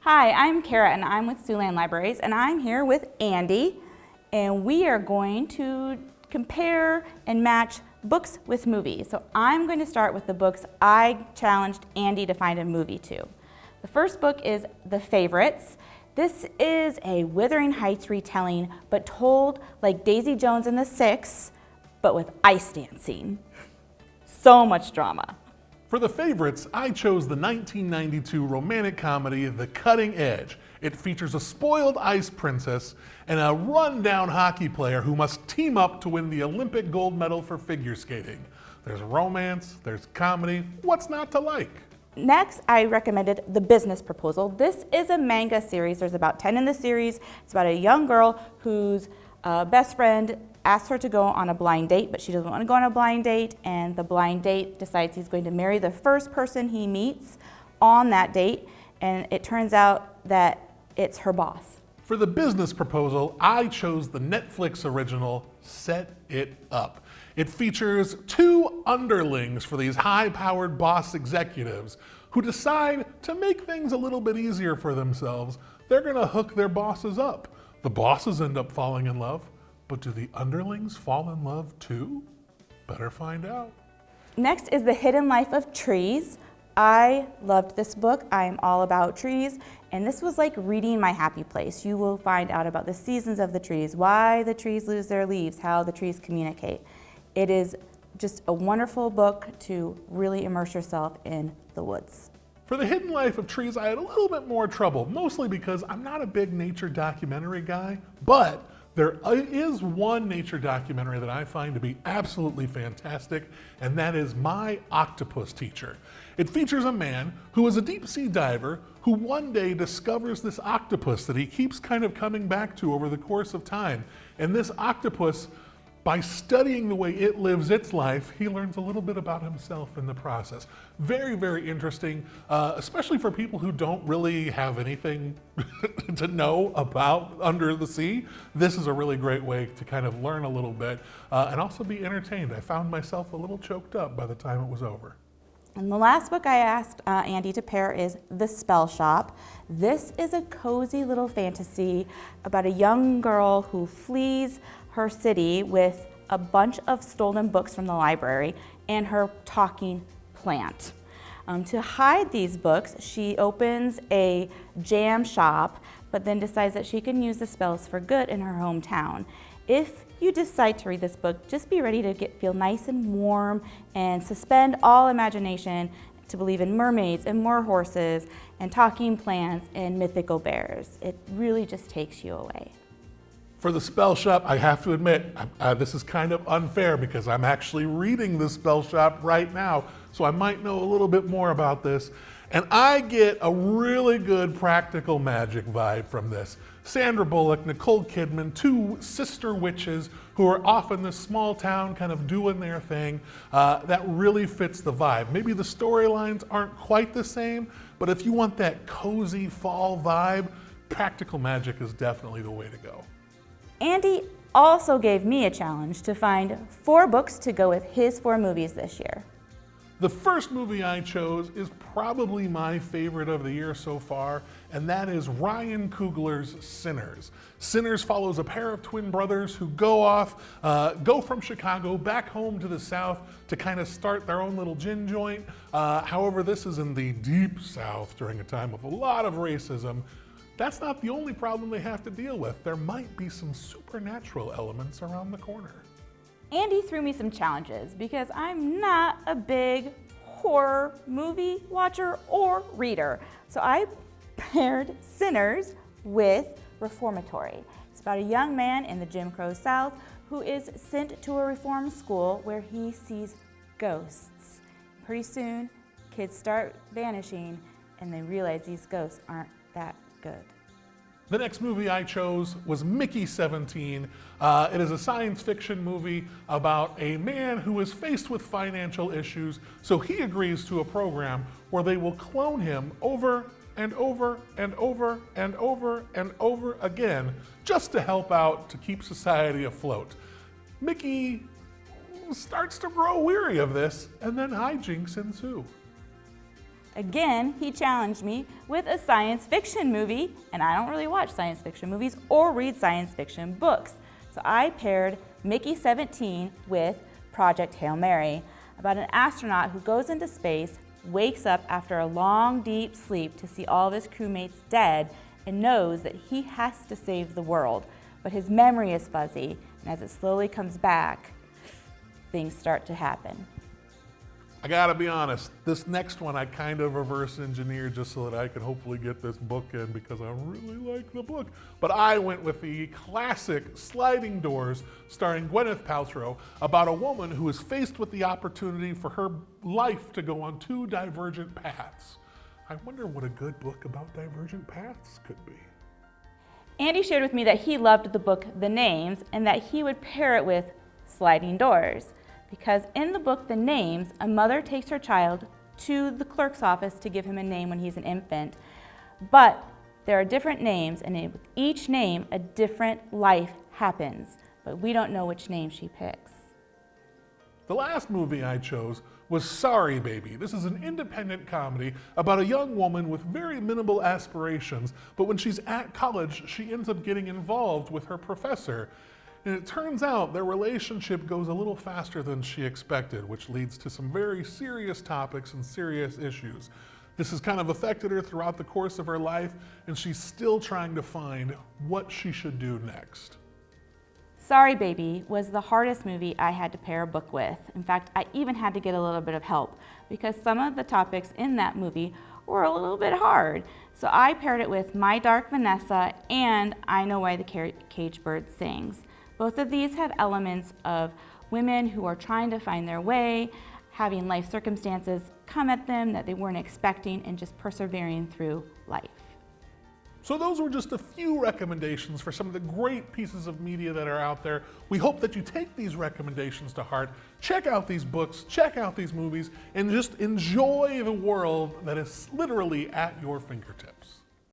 Hi, I'm Kara and I'm with Siouxland Libraries and I'm here with Andy and we are going to compare and match books with movies. So I'm going to start with the books I challenged Andy to find a movie to. The first book is The Favorites. This is a Wuthering Heights retelling, but told like Daisy Jones and the Six, but with ice dancing. So much drama. For The Favorites, I chose the 1992 romantic comedy, The Cutting Edge. It features a spoiled ice princess and a rundown hockey player who must team up to win the Olympic gold medal for figure skating. There's romance, there's comedy, what's not to like? Next, I recommended The Business Proposal. This is a manga series. There's about 10 in the series. It's about a young girl whose best friend asks her to go on a blind date, but she doesn't want to go on a blind date, and the blind date decides he's going to marry the first person he meets on that date, and it turns out that it's her boss. For The Business Proposal, I chose the Netflix original Set It Up. It features two underlings for these high-powered boss executives who decide to make things a little bit easier for themselves. They're gonna hook their bosses up. The bosses end up falling in love, but do the underlings fall in love too? Better find out. Next is The Hidden Life of Trees. I loved this book. I'm all about trees, and this was like reading My Happy Place. You will find out about the seasons of the trees, why the trees lose their leaves, how the trees communicate. It is just a wonderful book to really immerse yourself in the woods. For The Hidden Life of Trees, I had a little bit more trouble, mostly because I'm not a big nature documentary guy, but there is one nature documentary that I find to be absolutely fantastic, and that is My Octopus Teacher. It features a man who is a deep sea diver who one day discovers this octopus that he keeps kind of coming back to over the course of time. And this octopus, by studying the way it lives its life, he learns a little bit about himself in the process. Very, very interesting, especially for people who don't really have anything to know about under the sea. This is a really great way to kind of learn a little bit and also be entertained. I found myself a little choked up by the time it was over. And the last book I asked Andy to pair is The Spell Shop. This is a cozy little fantasy about a young girl who flees her city with a bunch of stolen books from the library and her talking plant. To hide these books, she opens a jam shop, but then decides that she can use the spells for good in her hometown. If you decide to read this book, just be ready to feel nice and warm and suspend all imagination to believe in mermaids and more horses and talking plants and mythical bears. It really just takes you away. For The Spell Shop, I have to admit, this is kind of unfair because I'm actually reading The Spell Shop right now, so I might know a little bit more about this. And I get a really good practical magic vibe from this. Sandra Bullock, Nicole Kidman, two sister witches who are off in this small town kind of doing their thing. That really fits the vibe. Maybe the storylines aren't quite the same, but if you want that cozy fall vibe, practical magic is definitely the way to go. Andy also gave me a challenge to find 4 books to go with his 4 movies this year. The first movie I chose is probably my favorite of the year so far, and that is Ryan Coogler's Sinners. Sinners follows a pair of twin brothers who go from Chicago back home to the South to kind of start their own little gin joint. However, this is in the deep South during a time of a lot of racism. That's not the only problem they have to deal with. There might be some supernatural elements around the corner. Andy threw me some challenges because I'm not a big horror movie watcher or reader. So I paired Sinners with Reformatory. It's about a young man in the Jim Crow South who is sent to a reform school where he sees ghosts. Pretty soon, kids start vanishing and they realize these ghosts aren't that good. The next movie I chose was Mickey 17. It is a science fiction movie about a man who is faced with financial issues, so he agrees to a program where they will clone him over and over and over and over and over again just to help out to keep society afloat. Mickey starts to grow weary of this, and then hijinks ensue. Again, he challenged me with a science fiction movie, and I don't really watch science fiction movies or read science fiction books. So I paired Mickey 17 with Project Hail Mary, about an astronaut who goes into space, wakes up after a long, deep sleep to see all of his crewmates dead, and knows that he has to save the world. But his memory is fuzzy, and as it slowly comes back, things start to happen. I gotta be honest, this next one I kind of reverse engineered just so that I could hopefully get this book in because I really like the book. But I went with the classic Sliding Doors starring Gwyneth Paltrow about a woman who is faced with the opportunity for her life to go on two divergent paths. I wonder what a good book about divergent paths could be. Andy shared with me that he loved the book The Names and that he would pair it with Sliding Doors. Because in the book, The Names, a mother takes her child to the clerk's office to give him a name when he's an infant. But there are different names, and with each name, a different life happens. But we don't know which name she picks. The last movie I chose was Sorry Baby. This is an independent comedy about a young woman with very minimal aspirations, but when she's at college, she ends up getting involved with her professor. And it turns out their relationship goes a little faster than she expected, which leads to some very serious topics and serious issues. This has kind of affected her throughout the course of her life, and she's still trying to find what she should do next. Sorry Baby was the hardest movie I had to pair a book with. In fact, I even had to get a little bit of help because some of the topics in that movie were a little bit hard. So I paired it with My Dark Vanessa and I Know Why the Caged Bird Sings. Both of these have elements of women who are trying to find their way, having life circumstances come at them that they weren't expecting, and just persevering through life. So those were just a few recommendations for some of the great pieces of media that are out there. We hope that you take these recommendations to heart, check out these books, check out these movies, and just enjoy the world that is literally at your fingertips.